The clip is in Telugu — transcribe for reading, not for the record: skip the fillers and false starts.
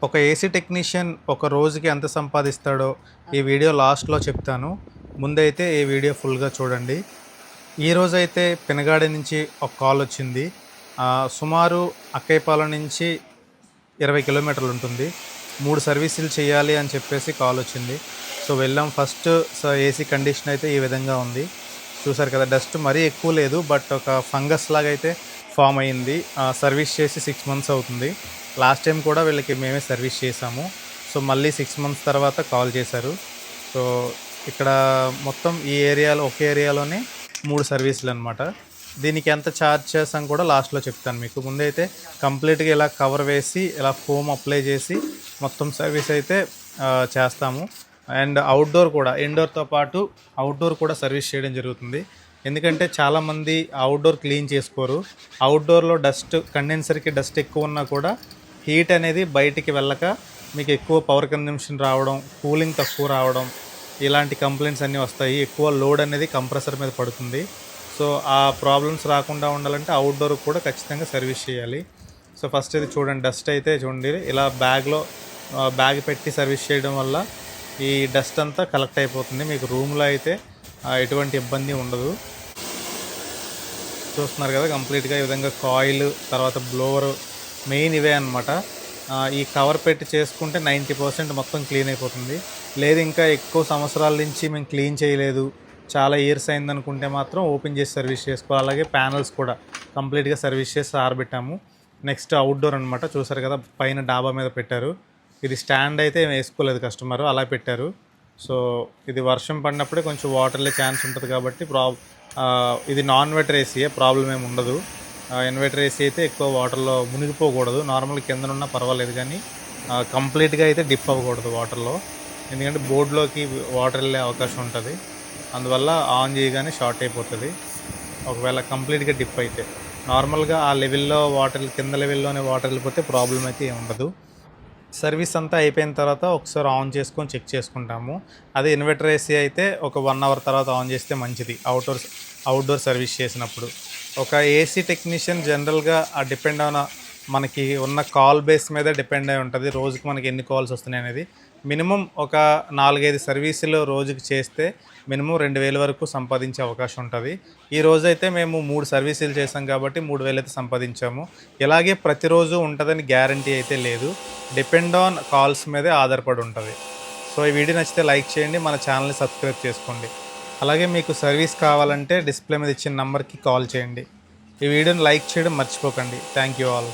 ఒక ఏసీ టెక్నీషియన్ ఒక రోజుకి ఎంత సంపాదిస్తాడో ఈ వీడియో లాస్ట్లో చెప్తాను. ముందైతే ఈ వీడియో ఫుల్గా చూడండి. ఈరోజైతే పెనగాడి నుంచి ఒక కాల్ వచ్చింది. సుమారు అక్కయ్యపాలెం నుంచి 20 కిలోమీటర్లు ఉంటుంది. 3 సర్వీసులు చేయాలి అని చెప్పేసి కాల్ వచ్చింది. సో వెళ్ళాం. ఫస్ట్ ఏసీ కండిషన్ అయితే ఈ విధంగా ఉంది. చూసారు కదా, డస్ట్ మరీ ఎక్కువ లేదు, బట్ ఒక ఫంగస్ లాగా అయితే ఫామ్ అయ్యింది. సర్వీస్ చేసి 6 మంత్స్ అవుతుంది. లాస్ట్ టైం కూడా వీళ్ళకి మేమే సర్వీస్ చేసాము. సో మళ్ళీ 6 మంత్స్ తర్వాత కాల్ చేశారు. సో ఇక్కడ మొత్తం ఈ ఏరియాలో ఒక ఏరియాలోనే 3 సర్వీసులు అనమాట. దీనికి ఎంత ఛార్జ్ చేస్తాం కూడా లాస్ట్లో చెప్తాను మీకు. ముందైతే కంప్లీట్గా ఇలా కవర్ వేసి ఇలా ఫోమ్ అప్లై చేసి మొత్తం సర్వీస్ అయితే చేస్తాము. అండ్ అవుట్డోర్ కూడా, ఇండోర్తో పాటు అవుట్డోర్ కూడా సర్వీస్ చేయడం జరుగుతుంది. ఎందుకంటే చాలామంది అవుట్డోర్ క్లీన్ చేసుకోరు. అవుట్డోర్లో డస్ట్, కండెన్సర్కి డస్ట్ ఎక్కువ ఉన్నా కూడా హీట్ అనేది బయటికి వెళ్ళక మీకు ఎక్కువ పవర్ కన్జంప్షన్ రావడం, కూలింగ్ తక్కువ రావడం, ఇలాంటి కంప్లైంట్స్ అన్నీ వస్తాయి. ఎక్కువ లోడ్ అనేది కంప్రెసర్ మీద పడుతుంది. సో ఆ ప్రాబ్లమ్స్ రాకుండా ఉండాలంటే అవుట్డోర్ కూడా ఖచ్చితంగా సర్వీస్ చేయాలి. సో ఫస్ట్ ఇది చూడండి, డస్ట్ అయితే చూడండి ఇలా బ్యాగ్ పెట్టి సర్వీస్ చేయడం వల్ల ఈ డస్ట్ అంతా కలెక్ట్ అయిపోతుంది. మీకు రూమ్లో అయితే ఎటువంటి ఇబ్బంది ఉండదు. చూస్తున్నారు కదా, కంప్లీట్గా ఈ విధంగా కాయిల్, తర్వాత బ్లోవర్, మెయిన్ ఇవే అనమాట. ఈ కవర్ పెట్టి చేసుకుంటే 90% మొత్తం క్లీన్ అయిపోతుంది. లేదు ఇంకా ఎక్కువ సంవత్సరాల నుంచి మేము క్లీన్ చేయలేదు, చాలా ఇయర్స్ అయిందనుకుంటే మాత్రం ఓపెన్ చేసి సర్వీస్ చేసుకోవాలి. అలాగే ప్యానల్స్ కూడా కంప్లీట్గా సర్వీస్ చేసి ఆరబెట్టాము. నెక్స్ట్ అవుట్డోర్ అనమాట. చూసారు కదా, పైన డాబా మీద పెట్టారు. ఇది స్టాండ్ అయితే వేసుకోలేదు కస్టమర్, అలా పెట్టారు. సో ఇది వర్షం పడినప్పుడే కొంచెం వాటర్లే ఛాన్స్ ఉంటుంది కాబట్టి ఇది నాన్ వెటర్ ఏసీయే, ప్రాబ్లం ఏమి ఉండదు. ఇన్వర్టర్ ఏసీ అయితే ఎక్కువ వాటర్లో మునిగిపోకూడదు. నార్మల్ కిందనున్నా పర్వాలేదు, కానీ కంప్లీట్గా అయితే డిప్ అవ్వకూడదు వాటర్లో. ఎందుకంటే బోర్డులోకి వాటర్ వెళ్ళే అవకాశం ఉంటుంది. అందువల్ల ఆన్ చేయగానే షార్ట్ అయిపోతుంది ఒకవేళ కంప్లీట్గా డిప్ అయితే. నార్మల్గా ఆ లెవెల్లో వాటర్, కింద లెవెల్లోనే వాటర్ వెళ్ళిపోతే ప్రాబ్లం అయితే ఏమి ఉండదు. సర్వీస్ అంతా అయిపోయిన తర్వాత ఒకసారి ఆన్ చేసుకొని చెక్ చేసుకుంటాము. అదే ఇన్వర్టర్ ఏసీ అయితే ఒక 1 అవర్ తర్వాత ఆన్ చేస్తే మంచిది అవుట్డోర్ సర్వీస్ చేసినప్పుడు. ఒక ఏసీ టెక్నీషియన్ జనరల్గా డిపెండ్ ఆన్ మనకి ఉన్న కాల్ బేస్ మీద డిపెండ్ అయి ఉంటుంది. రోజుకి మనకి ఎన్ని కాల్స్ వస్తున్నాయి అనేది. మినిమం ఒక 4-5 సర్వీసులు రోజుకి చేస్తే మినిమం 2,000 వరకు సంపాదించే అవకాశం ఉంటుంది. ఈ రోజైతే మేము 3 సర్వీసులు చేసాం కాబట్టి 3,000 అయితే సంపాదించాము. ఇలాగే ప్రతిరోజు ఉంటుందని గ్యారంటీ అయితే లేదు. డిపెండ్ ఆన్ కాల్స్ మీదే ఆధారపడి ఉంటుంది. సో ఈ వీడియో నచ్చితే లైక్ చేయండి, మన ఛానల్ని సబ్స్క్రైబ్ చేసుకోండి. అలాగే మీకు సర్వీస్ కావాలంటే డిస్ప్లే మీద ఇచ్చిన నెంబర్కి కాల్ చేయండి. ఈ వీడియోని లైక్ చేయడం మర్చిపోకండి. Thank you all.